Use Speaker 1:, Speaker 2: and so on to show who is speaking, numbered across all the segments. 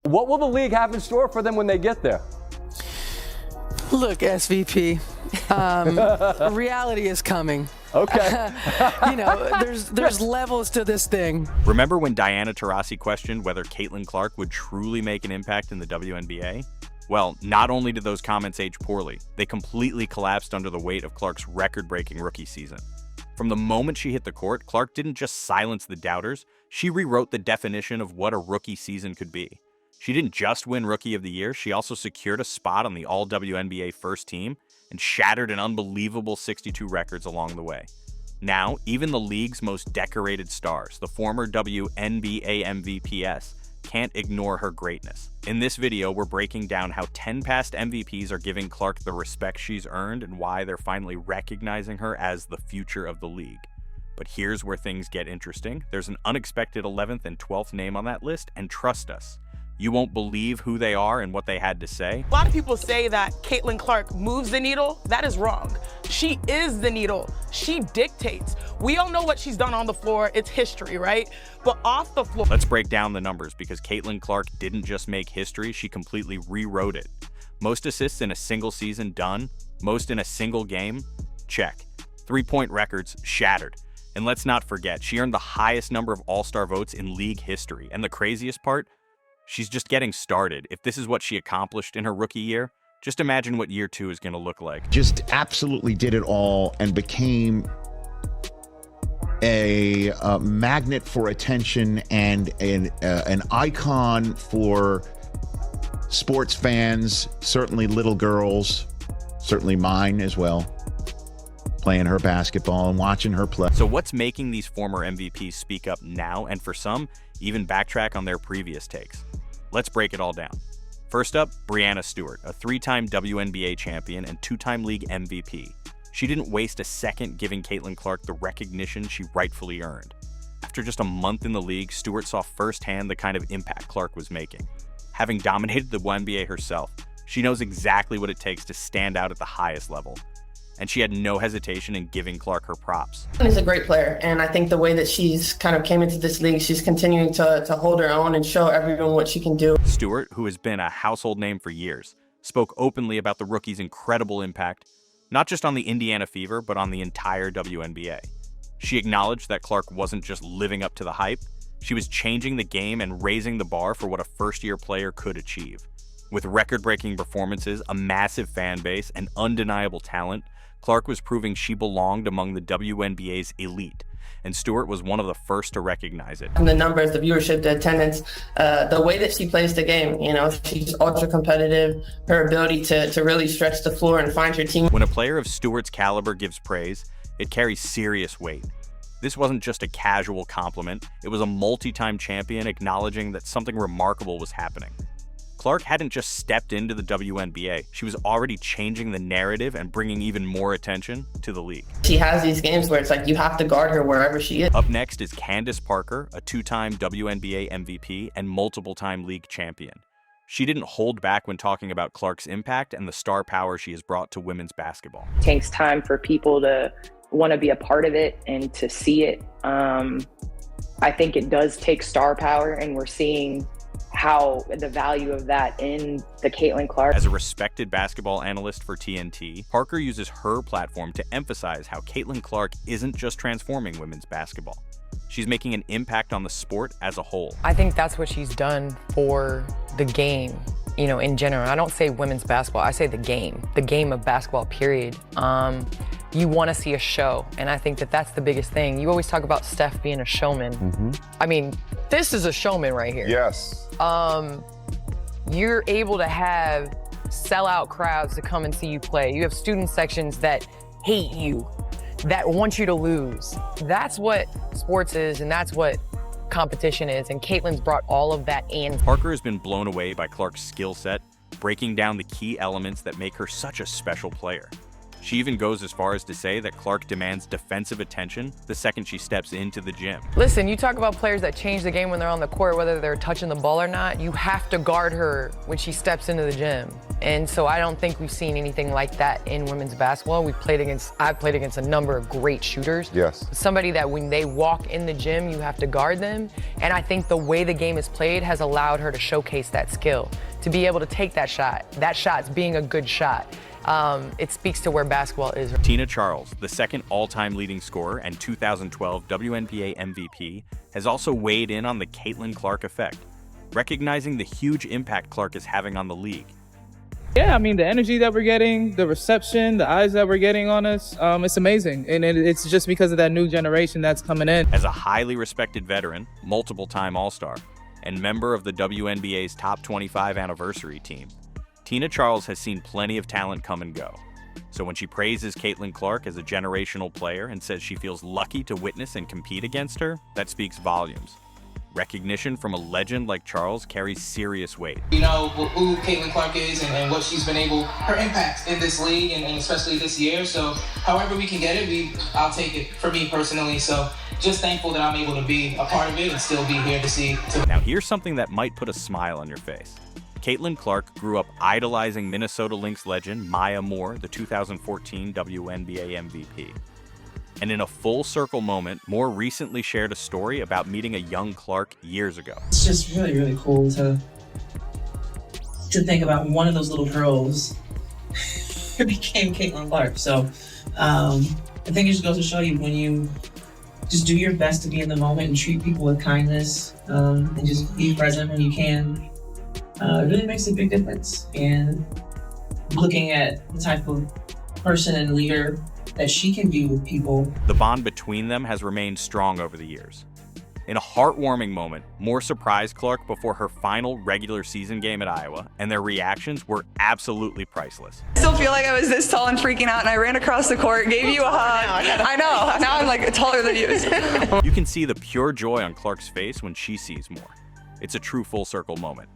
Speaker 1: What will the league have in store for them when they get there?
Speaker 2: Look, SVP, reality is coming.
Speaker 1: Okay.
Speaker 2: There's levels to this thing.
Speaker 3: Remember when Diana Taurasi questioned whether Caitlin Clark would truly make an impact in the WNBA? Well, not only did those comments age poorly, they completely collapsed under the weight of Clark's record-breaking rookie season. From the moment she hit the court, Clark didn't just silence the doubters, she rewrote the definition of what a rookie season could be. She didn't just win Rookie of the Year, she also secured a spot on the All-WNBA first team and shattered an unbelievable 62 records along the way. Now, even the league's most decorated stars, the former Wnba MVPs, can't ignore her greatness. In this video, we're breaking down how 10 past MVPs are giving Clark the respect she's earned and why they're finally recognizing her as the future of the league. But here's where things get interesting. There's an unexpected 11th and 12th name on that list, and trust us, you won't believe who they are and what they had to say.
Speaker 4: A lot of people say that Caitlin Clark moves the needle. That is wrong. She is the needle. She dictates. We all know what she's done on the floor. It's history, right? But off the floor.
Speaker 3: Let's break down the numbers because Caitlin Clark didn't just make history, she completely rewrote it. Most assists in a single season, done. Most in a single game, check. 3-point records, shattered. And let's not forget, she earned the highest number of All-Star votes in league history. And the craziest part, she's just getting started. If this is what she accomplished in her rookie year, just imagine what year 2 is going to look like.
Speaker 5: Just absolutely did it all and became a magnet for attention and an icon for sports fans, certainly little girls, certainly mine as well, playing her basketball and watching her play.
Speaker 3: So what's making these former MVPs speak up now, and for some, even backtrack on their previous takes? Let's break it all down. First up, Breanna Stewart, a 3-time WNBA champion and 2-time league MVP. She didn't waste a second giving Caitlin Clark the recognition she rightfully earned. After just a month in the league, Stewart saw firsthand the kind of impact Clark was making. Having dominated the WNBA herself, she knows exactly what it takes to stand out at the highest level. And she had no hesitation in giving Clark her props.
Speaker 6: She's a great player, and I think the way that she's kind of came into this league, she's continuing to hold her own and show everyone what she can do.
Speaker 3: Stewart, who has been a household name for years, spoke openly about the rookie's incredible impact, not just on the Indiana Fever, but on the entire WNBA. She acknowledged that Clark wasn't just living up to the hype, she was changing the game and raising the bar for what a first-year player could achieve. With record-breaking performances, a massive fan base, and undeniable talent, Clark was proving she belonged among the WNBA's elite, and Stewart was one of the first to recognize it.
Speaker 6: And the numbers, the viewership, the attendance, the way that she plays the game, she's ultra competitive, her ability to really stretch the floor and find her team.
Speaker 3: When a player of Stewart's caliber gives praise, it carries serious weight. This wasn't just a casual compliment, it was a multi-time champion acknowledging that something remarkable was happening. Clark hadn't just stepped into the WNBA, she was already changing the narrative and bringing even more attention to the league.
Speaker 6: She has these games where it's like you have to guard her wherever she is.
Speaker 3: Up next is Candace Parker, a 2-time WNBA MVP and multiple-time league champion. She didn't hold back when talking about Clark's impact and the star power she has brought to women's basketball.
Speaker 7: It takes time for people to want to be a part of it and to see it. I think it does take star power, and we're seeing how the value of that in the Caitlin Clark.
Speaker 3: As a respected basketball analyst for TNT, Parker uses her platform to emphasize how Caitlin Clark isn't just transforming women's basketball. She's making an impact on the sport as a whole.
Speaker 8: I think that's what she's done for the game, in general. I don't say women's basketball, I say the game of basketball, period. You want to see a show, and I think that that's the biggest thing. You always talk about Steph being a showman.
Speaker 1: Mm-hmm.
Speaker 8: I mean, this is a showman right here.
Speaker 1: Yes.
Speaker 8: You're able to have sellout crowds to come and see you play. You have student sections that hate you, that want you to lose. That's what sports is, and that's what competition is, and Caitlin's brought all of that in.
Speaker 3: Parker has been blown away by Clark's skill set, breaking down the key elements that make her such a special player. She even goes as far as to say that Clark demands defensive attention the second she steps into the gym.
Speaker 8: Listen, you talk about players that change the game when they're on the court, whether they're touching the ball or not. You have to guard her when she steps into the gym. And so I don't think we've seen anything like that in women's basketball. I've played against a number of great shooters.
Speaker 1: Yes.
Speaker 8: Somebody that when they walk in the gym, you have to guard them. And I think the way the game is played has allowed her to showcase that skill, to be able to take that shot. That shot's being a good shot. It speaks to where basketball is.
Speaker 3: Tina Charles, the second all-time leading scorer and 2012 WNBA MVP, has also weighed in on the Caitlin Clark effect, recognizing the huge impact Clark is having on the league.
Speaker 9: Yeah, I mean, the energy that we're getting, the reception, the eyes that we're getting on us, it's amazing. And it's just because of that new generation that's coming in.
Speaker 3: As a highly respected veteran, multiple-time All-Star, and member of the WNBA's Top 25 anniversary team, Tina Charles has seen plenty of talent come and go. So when she praises Caitlin Clark as a generational player and says she feels lucky to witness and compete against her, that speaks volumes. Recognition from a legend like Charles carries serious weight.
Speaker 10: You know who Caitlin Clark is and what she's been able, her impact in this league and especially this year. So however we can get it, I'll take it for me personally. So just thankful that I'm able to be a part of it and still be here to see.
Speaker 3: Now here's something that might put a smile on your face. Caitlin Clark grew up idolizing Minnesota Lynx legend Maya Moore, the 2014 WNBA MVP. And in a full circle moment, Moore recently shared a story about meeting a young Clark years ago.
Speaker 11: It's just really, really cool to think about one of those little girls who became Caitlin Clark. So I think it just goes to show you when you just do your best to be in the moment and treat people with kindness and just be present when you can. It really makes a big difference. And looking at the type of person and leader that she can be with people.
Speaker 3: The bond between them has remained strong over the years. In a heartwarming moment, Moore surprised Clark before her final regular season game at Iowa, and their reactions were absolutely priceless.
Speaker 12: I still feel like I was this tall and freaking out, and I ran across the court, gave you a hug. I know, now I'm like taller than you.
Speaker 3: You can see the pure joy on Clark's face when she sees Moore. It's a true full circle moment.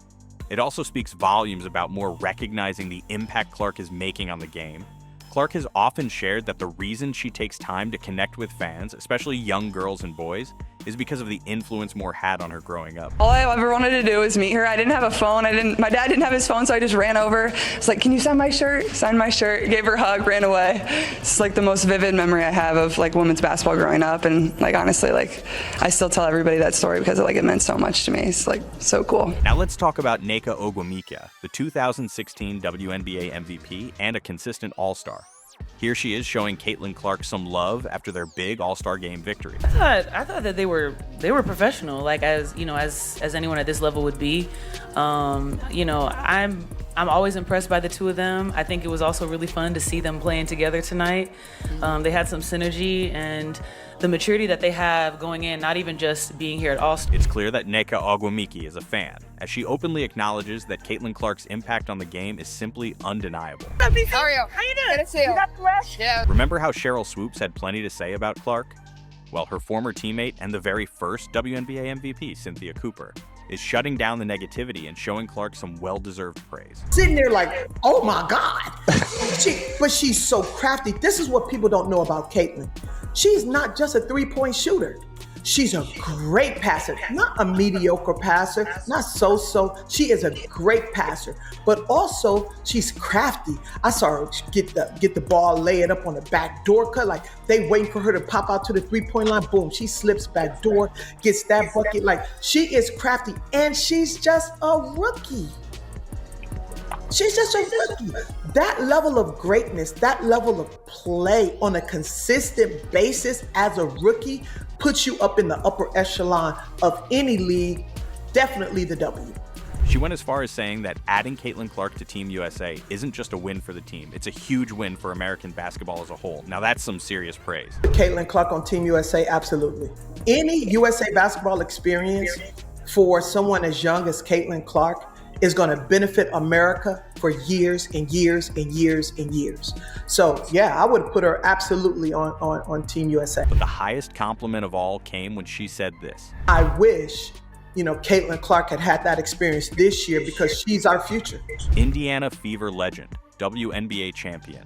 Speaker 3: It also speaks volumes about Moore recognizing the impact Clark is making on the game. Clark has often shared that the reason she takes time to connect with fans, especially young girls and boys, is because of the influence Moore had on her growing up.
Speaker 12: All I ever wanted to do was meet her. I didn't have a phone. My dad didn't have his phone, so I just ran over. I was like, "Can you sign my shirt?" Signed my shirt, gave her a hug, ran away. It's like the most vivid memory I have of like women's basketball growing up, and like honestly, like I still tell everybody that story because it meant so much to me. It's like so cool.
Speaker 3: Now let's talk about Wnba, the 2016 WNBA MVP and a consistent All-Star. Here she is showing Caitlin Clark some love after their big All-Star Game victory.
Speaker 13: I thought that they were professional, like as anyone at this level would be. I'm always impressed by the two of them. I think it was also really fun to see them playing together tonight. They had some synergy and the maturity that they have going in, not even just being here at All-Star.
Speaker 3: It's clear that Wnba is a fan, as she openly acknowledges that Caitlin Clark's impact on the game is simply undeniable.
Speaker 14: How are you? How you doing? Good to see you. You got the rush? Yeah.
Speaker 3: Remember how Cheryl Swoops had plenty to say about Clark? Well, her former teammate and the very first WNBA MVP, Cynthia Cooper, is shutting down the negativity and showing Clark some well-deserved praise.
Speaker 15: Sitting there like, oh my God. But she's so crafty. This is what people don't know about Caitlin. She's not just a three-point shooter. She's a great passer, not a mediocre passer, not so-so. She is a great passer, but also she's crafty. I saw her get the ball, lay it up on the back door cut, like they waiting for her to pop out to the three-point line. Boom, she slips back door, gets that bucket. Like she is crafty, and she's just a rookie. She's just a rookie. That level of greatness, that level of play on a consistent basis as a rookie puts you up in the upper echelon of any league, definitely the W.
Speaker 3: She went as far as saying that adding Caitlin Clark to Team USA isn't just a win for the team, it's a huge win for American basketball as a whole. Now that's some serious praise.
Speaker 15: Caitlin Clark on Team USA, absolutely. Any USA basketball experience for someone as young as Caitlin Clark is going to benefit America for years and years and years and years. So yeah, I would put her absolutely on Team USA.
Speaker 3: But the highest compliment of all came when she said this.
Speaker 15: I wish, Caitlin Clark had that experience this year because she's our future.
Speaker 3: Indiana Fever legend, WNBA champion,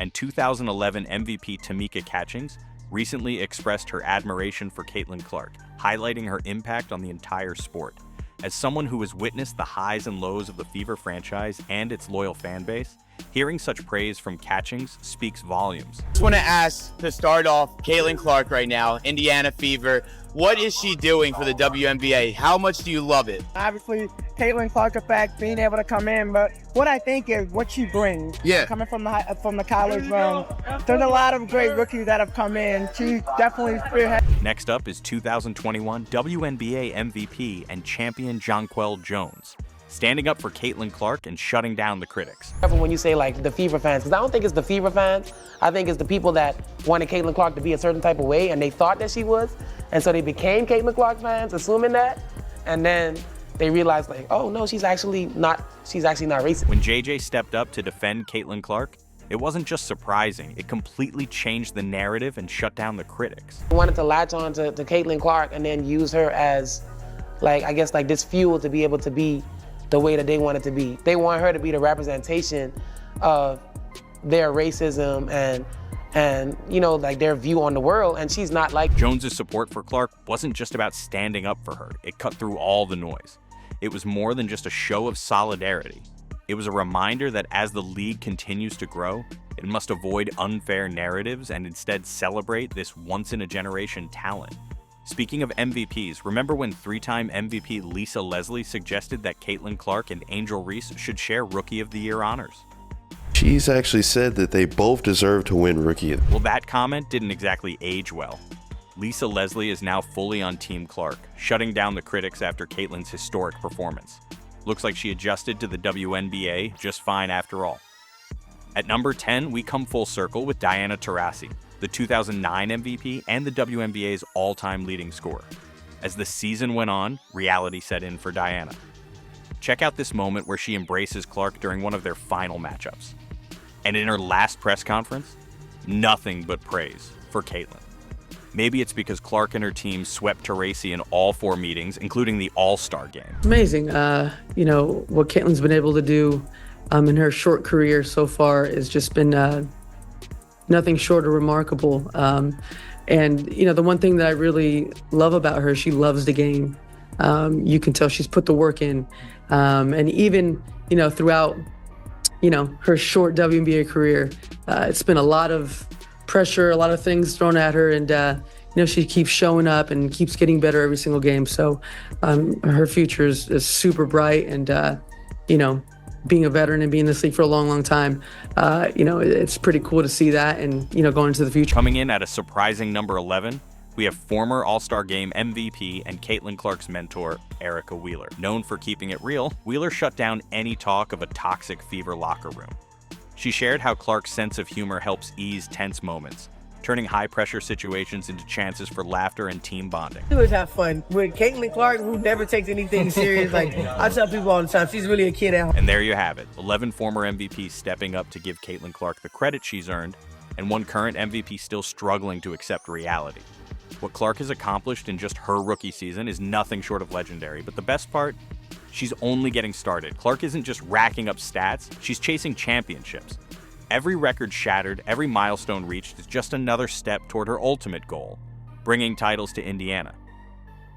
Speaker 3: And 2011 MVP Tamika Catchings recently expressed her admiration for Caitlin Clark, highlighting her impact on the entire sport. As someone who has witnessed the highs and lows of the Fever franchise and its loyal fan base, hearing such praise from Catchings speaks volumes.
Speaker 16: Just want to ask, to start off, Caitlin Clark right now, Indiana Fever. What is she doing for the WNBA? How much do you love it?
Speaker 17: Obviously, Caitlin Clark effect, being able to come in, but what I think is what she brings.
Speaker 16: Yeah.
Speaker 17: Coming from the college realm, there's a lot of great rookies that have come in. She definitely spearhead.
Speaker 3: Next up is 2021 WNBA MVP and champion Jonquel Jones, standing up for Caitlin Clark and shutting down the critics.
Speaker 18: When you say like the Fever fans, because I don't think it's the Fever fans. I think it's the people that wanted Caitlin Clark to be a certain type of way and they thought that she was. And so they became Caitlin Clark fans, assuming that. And then they realized like, oh no, she's actually not racist.
Speaker 3: When JJ stepped up to defend Caitlin Clark, it wasn't just surprising, it completely changed the narrative and shut down the critics.
Speaker 18: They wanted to latch on to Caitlin Clark and then use her as like, I guess like this fuel to be able to be the way that they want it to be. They want her to be the representation of their racism and you know, like their view on the world, and she's not like.
Speaker 3: Jones's support for Clark wasn't just about standing up for her. It cut through all the noise. It was more than just a show of solidarity. It was a reminder that as the league continues to grow, it must avoid unfair narratives and instead celebrate this once-in-a-generation talent. Speaking of MVPs, remember when three-time MVP Lisa Leslie suggested that Caitlin Clark and Angel Reese should share Rookie of the Year honors?
Speaker 19: She's actually said that they both deserve to win Rookie.
Speaker 3: Well, that comment didn't exactly age well. Lisa Leslie is now fully on Team Clark, shutting down the critics after Caitlin's historic performance. Looks like she adjusted to the WNBA just fine after all. At number 10, we come full circle with Diana Taurasi, the 2009 MVP and the WNBA's all-time leading scorer. As the season went on, reality set in for Diana. Check out this moment where she embraces Clark during one of their final matchups. And in her last press conference, nothing but praise for Caitlin. Maybe it's because Clark and her team swept Taurasi in all 4 meetings, including the All-Star game.
Speaker 2: It's amazing. You know, what Caitlin's been able to do in her short career so far has just been nothing short of remarkable. And, you know, the one thing that I really love about her, she loves the game. You can tell she's put the work in. And even, you know, throughout, you know, her short WNBA career, it's been a lot of pressure, a lot of things thrown at her, and you know, she keeps showing up and keeps getting better every single game. So her future is super bright, and you know, being a veteran and being in this league for a long, long time, you know, it's pretty cool to see that, and you know, going into the future.
Speaker 3: Coming in at a surprising number 11, we have former All-Star Game MVP and Caitlin Clark's mentor, Erica Wheeler. Known for keeping it real, Wheeler shut down any talk of a toxic Fever locker room. She shared how Clark's sense of humor helps ease tense moments, turning high-pressure situations into chances for laughter and team bonding.
Speaker 17: We always have fun. With Caitlin Clark, who never takes anything serious, like I tell people all the time, she's really a kid at home.
Speaker 3: And there you have it, 11 former MVPs stepping up to give Caitlin Clark the credit she's earned, and one current MVP still struggling to accept reality. What Clark has accomplished in just her rookie season is nothing short of legendary, but the best part? She's only getting started. Clark isn't just racking up stats, she's chasing championships. Every record shattered, every milestone reached is just another step toward her ultimate goal, bringing titles to Indiana.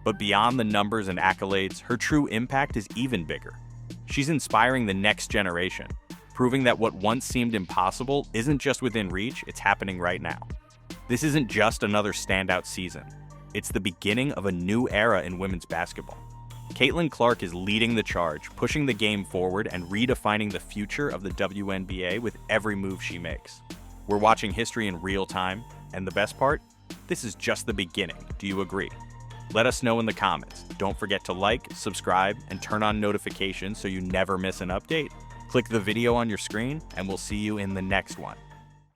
Speaker 3: But beyond the numbers and accolades, her true impact is even bigger. She's inspiring the next generation, proving that what once seemed impossible isn't just within reach, it's happening right now. This isn't just another standout season. It's the beginning of a new era in women's basketball. Caitlin Clark is leading the charge, pushing the game forward and redefining the future of the WNBA with every move she makes. We're watching history in real time, and the best part? This is just the beginning. Do you agree? Let us know in the comments. Don't forget to like, subscribe, and turn on notifications so you never miss an update. Click the video on your screen, and we'll see you in the next one.